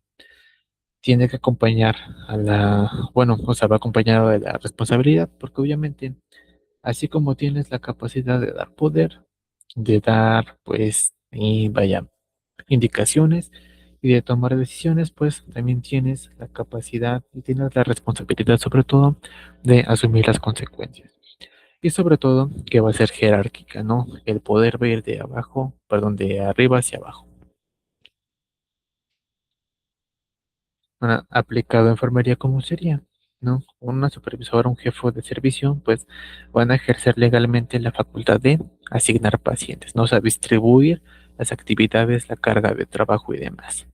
A: Tiene que acompañar a la, bueno, o sea, va acompañado de la responsabilidad, porque obviamente, así como tienes la capacidad de dar poder, de dar, pues, y vaya, indicaciones y de tomar decisiones, pues también tienes la capacidad y tienes la responsabilidad sobre todo de asumir las consecuencias. Y sobre todo que va a ser jerárquica, ¿no? El poder va a ir de abajo, perdón, de arriba hacia abajo. Aplicado a enfermería, ¿cómo sería? ¿No? Una supervisora, un jefe de servicio, pues van a ejercer legalmente la facultad de asignar pacientes, ¿no? O sea, distribuir las actividades, la carga de trabajo y demás.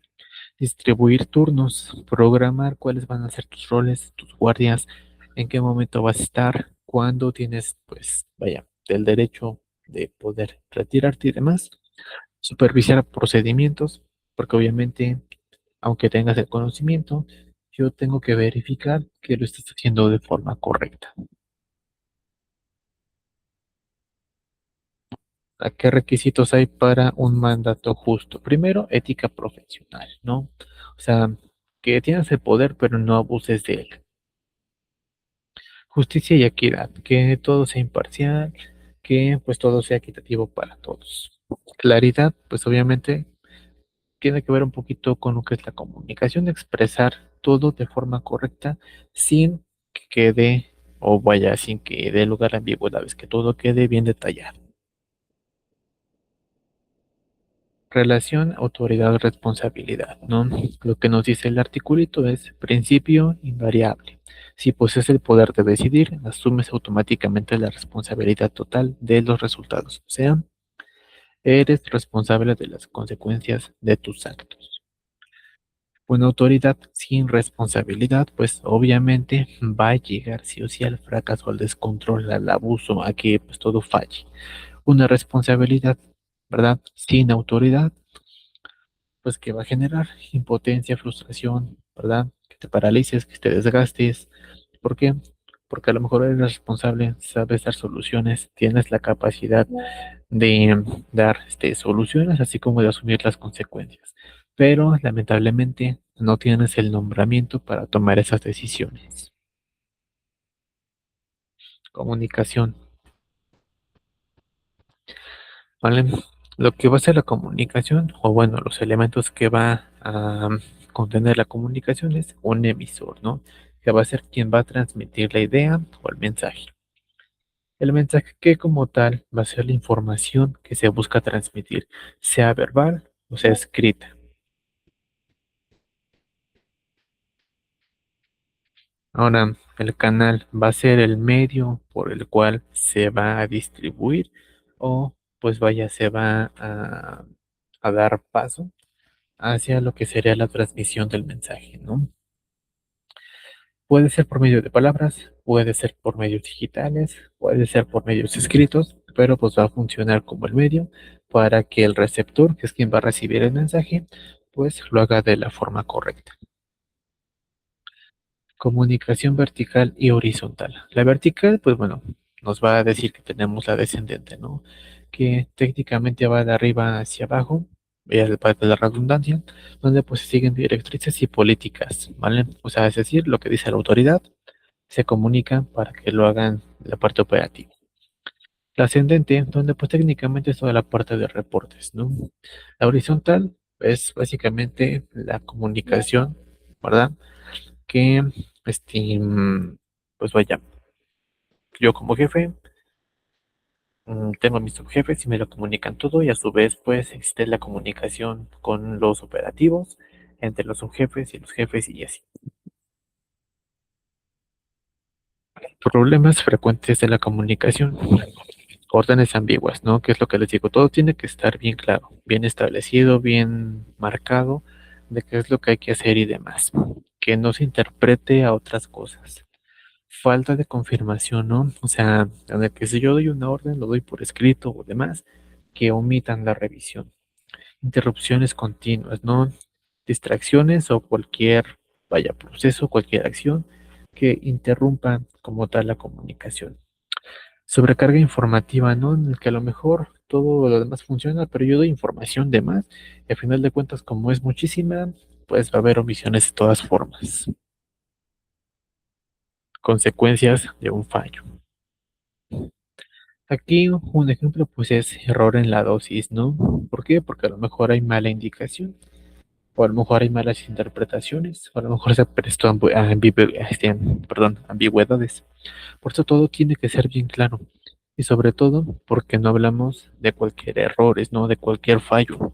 A: Distribuir turnos, programar cuáles van a ser tus roles, tus guardias, en qué momento vas a estar, cuándo tienes, pues, vaya, el derecho de poder retirarte y demás. Supervisar procedimientos, porque obviamente, aunque tengas el conocimiento, yo tengo que verificar que lo estés haciendo de forma correcta. ¿A qué requisitos hay para un mandato justo? Primero, ética profesional, ¿no? O sea, que tienes el poder, pero no abuses de él. Justicia y equidad, que todo sea imparcial, que pues todo sea equitativo para todos. Claridad, pues obviamente tiene que ver un poquito con lo que es la comunicación, expresar todo de forma correcta sin que quede, o vaya, sin que dé lugar a ambigüedades, que todo quede bien detallado. Relación, autoridad, responsabilidad, ¿no? Lo que nos dice el articulito es principio invariable. Si posees el poder de decidir, asumes automáticamente la responsabilidad total de los resultados. O sea, eres responsable de las consecuencias de tus actos. Una autoridad sin responsabilidad, pues obviamente va a llegar sí o sí al fracaso, al descontrol, al abuso, a que pues todo falle. Una responsabilidad, ¿verdad? Sin autoridad, pues que va a generar impotencia, frustración, ¿verdad? Que te paralices, que te desgastes. ¿Por qué? Porque a lo mejor eres responsable, sabes dar soluciones, tienes la capacidad de dar soluciones, así como de asumir las consecuencias. Pero lamentablemente no tienes el nombramiento para tomar esas decisiones. Comunicación, ¿vale? Lo que va a ser la comunicación, o bueno, los elementos que va a contener la comunicación es un emisor, ¿no? Que va a ser quien va a transmitir la idea o el mensaje. El mensaje que como tal va a ser la información que se busca transmitir, sea verbal o sea escrita. Ahora, el canal va a ser el medio por el cual se va a distribuir o pues vaya, se va a dar paso hacia lo que sería la transmisión del mensaje, ¿no? Puede ser por medio de palabras, puede ser por medios digitales, puede ser por medios escritos, pero pues va a funcionar como el medio para que el receptor, que es quien va a recibir el mensaje, pues lo haga de la forma correcta. Comunicación vertical y horizontal. La vertical, pues bueno, nos va a decir que tenemos la descendente, ¿no? Que técnicamente va de arriba hacia abajo, es el parte de la redundancia, donde pues se siguen directrices y políticas, ¿vale? O sea, es decir, lo que dice la autoridad se comunica para que lo hagan la parte operativa. La ascendente, donde pues técnicamente es toda la parte de reportes, ¿no? La horizontal es básicamente la comunicación, ¿verdad? Que, pues vaya, yo como jefe tengo a mis subjefes y me lo comunican todo y a su vez pues existe la comunicación con los operativos entre los subjefes y los jefes y así. Problemas frecuentes de la comunicación. Órdenes ambiguas, ¿no? ¿Qué es lo que les digo? Todo tiene que estar bien claro, bien establecido, bien marcado de qué es lo que hay que hacer y demás. Que no se interprete a otras cosas. Falta de confirmación, ¿no? O sea, en el que si yo doy una orden, lo doy por escrito o demás, que omitan la revisión. Interrupciones continuas, ¿no? Distracciones o cualquier, vaya, proceso, cualquier acción que interrumpa como tal la comunicación. Sobrecarga informativa, ¿no? En el que a lo mejor todo lo demás funciona, pero yo doy información de más y al final de cuentas, como es muchísima, pues va a haber omisiones de todas formas. Consecuencias de un fallo. Aquí un ejemplo pues es error en la dosis, ¿no? ¿Por qué? Porque a lo mejor hay mala indicación, o a lo mejor hay malas interpretaciones, o a lo mejor se prestó ambigüedades. Por eso todo tiene que ser bien claro. Y sobre todo porque no hablamos de cualquier errores, ¿no? De cualquier fallo.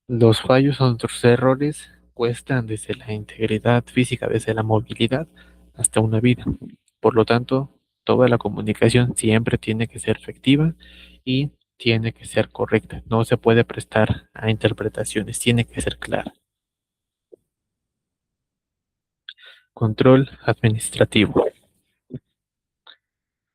A: Los fallos o otros errores cuestan desde la integridad física, desde la movilidad hasta una vida. Por lo tanto, toda la comunicación siempre tiene que ser efectiva y tiene que ser correcta. No se puede prestar a interpretaciones, tiene que ser clara. Control administrativo.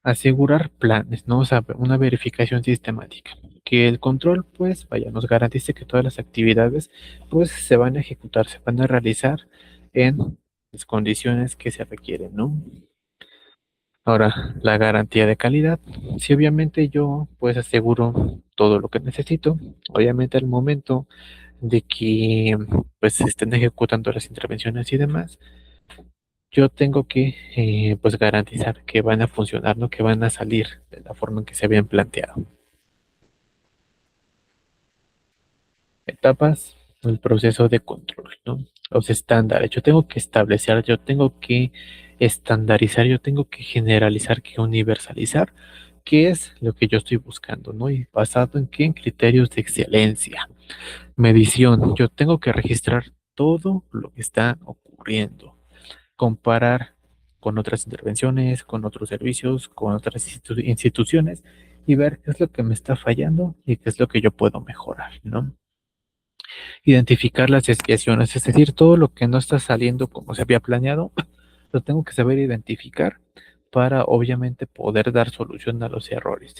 A: Asegurar planes, ¿no? O sea, una verificación sistemática. Que el control, pues, vaya, nos garantice que todas las actividades, pues, se van a ejecutar, se van a realizar en las condiciones que se requieren, ¿no? Ahora, la garantía de calidad. Si obviamente yo pues aseguro todo lo que necesito, obviamente al momento de que pues se estén ejecutando las intervenciones y demás, yo tengo que pues garantizar que van a funcionar, ¿no? Que van a salir de la forma en que se habían planteado. Etapas, el proceso de control, ¿no? Los estándares. Yo tengo que establecer, yo tengo que estandarizar, yo tengo que generalizar, que universalizar qué es lo que yo estoy buscando, ¿no? Y basado en qué, en criterios de excelencia. Medición, yo tengo que registrar todo lo que está ocurriendo, comparar con otras intervenciones, con otros servicios, con otras instituciones y ver qué es lo que me está fallando y qué es lo que yo puedo mejorar, ¿no? Identificar las desviaciones, es decir, todo lo que no está saliendo como se había planeado, lo tengo que saber identificar para obviamente poder dar solución a los errores.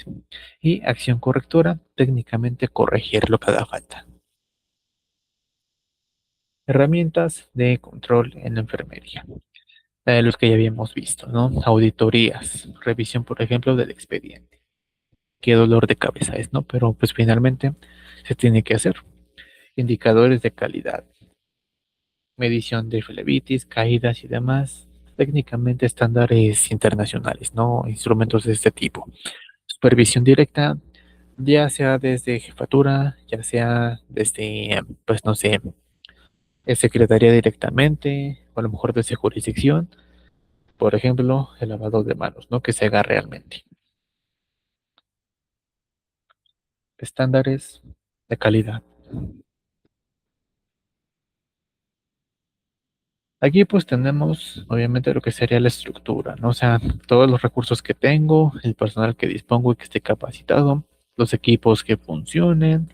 A: Y acción correctora, técnicamente corregir lo que haga falta. Herramientas de control en la enfermería. Los que ya habíamos visto, ¿no? Auditorías, revisión, por ejemplo, del expediente. Qué dolor de cabeza es, ¿no? Pero pues finalmente se tiene que hacer. Indicadores de calidad, medición de flebitis, caídas y demás, técnicamente estándares internacionales, ¿no? Instrumentos de este tipo. Supervisión directa, ya sea desde jefatura, ya sea desde, pues no sé, secretaría directamente, o a lo mejor desde jurisdicción, por ejemplo, el lavado de manos, ¿no? Que se haga realmente. Estándares de calidad. Aquí pues tenemos obviamente lo que sería la estructura, ¿no? O sea, todos los recursos que tengo, el personal que dispongo y que esté capacitado, los equipos que funcionen,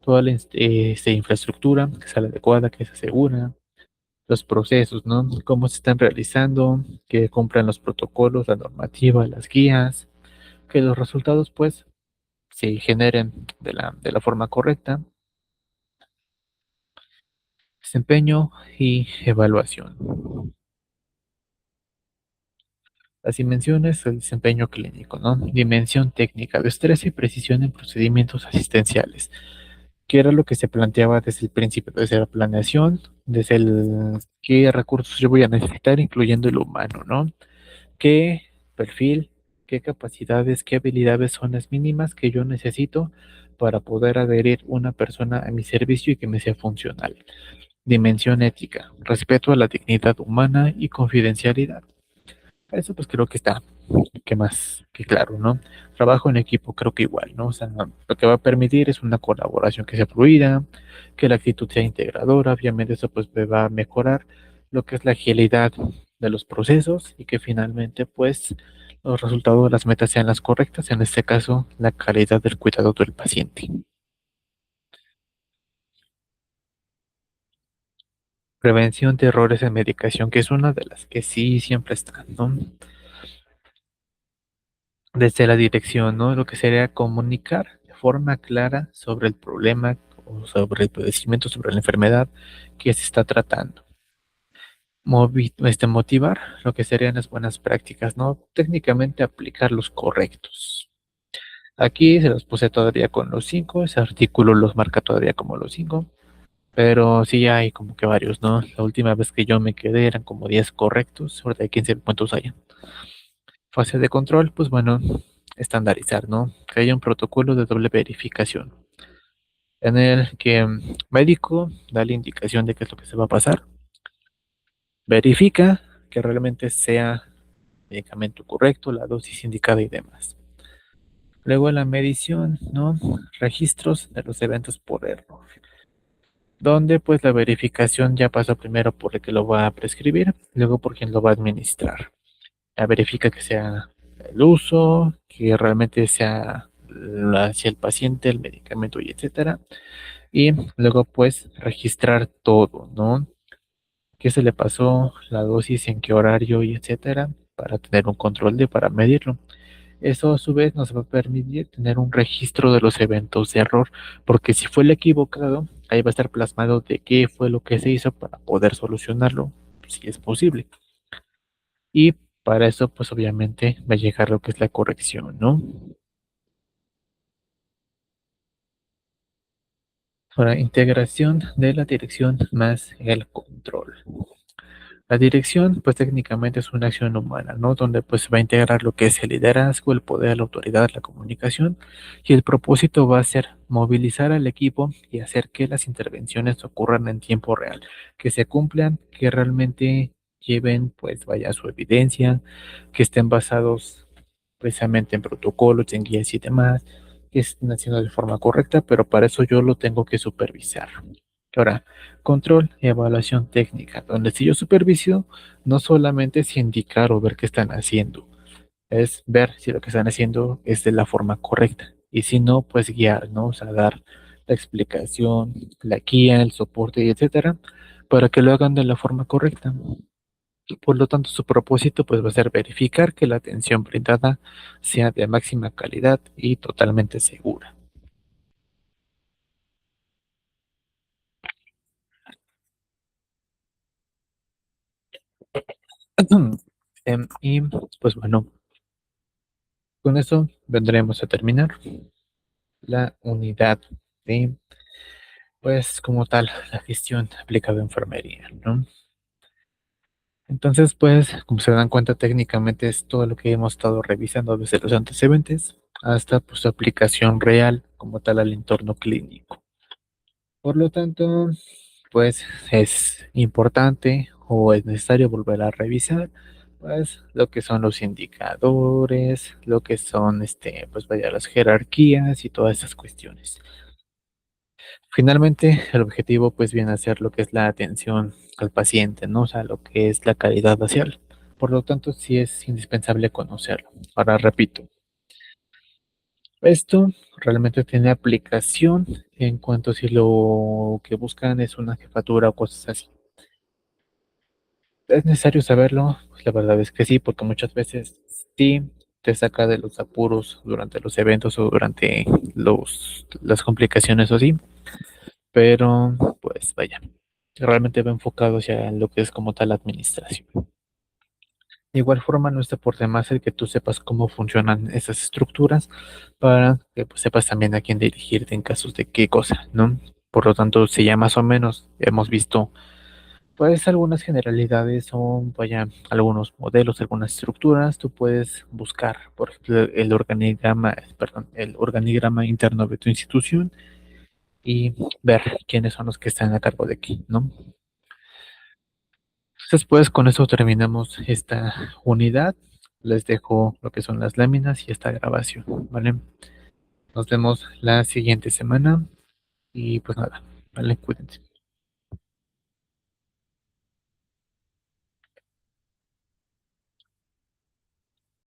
A: toda la infraestructura que sea la adecuada, que se asegura, los procesos, ¿no? Cómo se están realizando, que cumplan los protocolos, la normativa, las guías, que los resultados pues se generen de la forma correcta, desempeño y evaluación. Las dimensiones del desempeño clínico, ¿no? Dimensión técnica, destreza y precisión en procedimientos asistenciales, que era lo que se planteaba desde el principio, desde la planeación, desde el qué recursos yo voy a necesitar, incluyendo el humano, ¿no? ¿Qué perfil, qué capacidades, qué habilidades son las mínimas que yo necesito para poder adherir una persona a mi servicio y que me sea funcional? Dimensión ética, respeto a la dignidad humana y confidencialidad. Eso pues creo que está, que más que claro, ¿no? Trabajo en equipo creo que igual, ¿no? O sea, lo que va a permitir es una colaboración que sea fluida, que la actitud sea integradora, obviamente eso pues me va a mejorar lo que es la agilidad de los procesos y que finalmente pues los resultados de las metas sean las correctas, en este caso la calidad del cuidado del paciente. Prevención de errores en medicación, que es una de las que sí siempre está, ¿no? Desde la dirección, ¿no? Lo que sería comunicar de forma clara sobre el problema o sobre el padecimiento, sobre la enfermedad que se está tratando. Motivar lo que serían las buenas prácticas, ¿no? Técnicamente aplicar los correctos. Aquí se los puse todavía con los cinco, ese artículo los marca todavía como los cinco, pero sí hay como que varios, ¿no? La última vez que yo me quedé eran como 10 correctos, ahorita hay 15 cuántos hay. Fase de control, pues bueno, estandarizar, ¿no? Que haya un protocolo de doble verificación en el que médico da la indicación de qué es lo que se va a pasar, verifica que realmente sea medicamento correcto, la dosis indicada y demás. Luego la medición, ¿no? Registros de los eventos por error, donde pues la verificación ya pasa primero por el que lo va a prescribir, luego por quien lo va a administrar. Verifica que sea el uso, que realmente sea hacia el paciente, el medicamento y etcétera. Y luego pues registrar todo, ¿no? ¿Qué se le pasó, la dosis, en qué horario y etcétera? Para tener un control para medirlo. Eso a su vez nos va a permitir tener un registro de los eventos de error, porque si fue el equivocado, ahí va a estar plasmado de qué fue lo que se hizo para poder solucionarlo, si es posible. Y Para eso, pues obviamente va a llegar lo que es la corrección, ¿no? Para integración de la dirección más el control. La dirección, pues técnicamente es una acción humana, ¿no? Donde pues se va a integrar lo que es el liderazgo, el poder, la autoridad, la comunicación, y el propósito va a ser movilizar al equipo y hacer que las intervenciones ocurran en tiempo real, que se cumplan, que realmente lleven, pues vaya su evidencia, que estén basados precisamente en protocolos, en guías y demás, que estén haciendo de forma correcta, pero para eso yo lo tengo que supervisar. Ahora, control y evaluación técnica, donde si yo superviso, no solamente es indicar o ver qué están haciendo, es ver si lo que están haciendo es de la forma correcta. Y si no, pues guiar, ¿no? O sea, dar la explicación, la guía, el soporte, y etcétera, para que lo hagan de la forma correcta. Por lo tanto, su propósito pues va a ser verificar que la atención brindada sea de máxima calidad y totalmente segura. Y pues bueno, con eso vendremos a terminar la unidad de, pues como tal, la gestión aplicada a enfermería, ¿no? Entonces, pues, como se dan cuenta, técnicamente es todo lo que hemos estado revisando desde los antecedentes hasta pues, su aplicación real como tal al entorno clínico. Por lo tanto, pues es importante o es necesario volver a revisar pues lo que son los indicadores, lo que son pues vaya las jerarquías y todas esas cuestiones. Finalmente, el objetivo pues viene a ser lo que es la atención al paciente, ¿no? O sea, lo que es la calidad facial. Por lo tanto, sí es indispensable conocerlo. Ahora repito, esto realmente tiene aplicación en cuanto si lo que buscan es una jefatura o cosas así. ¿Es necesario saberlo? Pues la verdad es que sí, porque muchas veces sí te saca de los apuros durante los eventos o durante las complicaciones o sí, pero pues vaya, realmente va enfocado hacia lo que es como tal la administración. De igual forma, no está por demás el que tú sepas cómo funcionan esas estructuras para que pues, sepas también a quién dirigirte en casos de qué cosa, ¿no? Por lo tanto, si ya más o menos hemos visto pues algunas generalidades son, vaya, algunos modelos, algunas estructuras. Tú puedes buscar, por ejemplo, el organigrama, perdón, el organigrama interno de tu institución y ver quiénes son los que están a cargo de aquí, ¿no? Entonces, pues con eso terminamos esta unidad. Les dejo lo que son las láminas y esta grabación, ¿vale? Nos vemos la siguiente semana y pues nada, ¿vale? Cuídense.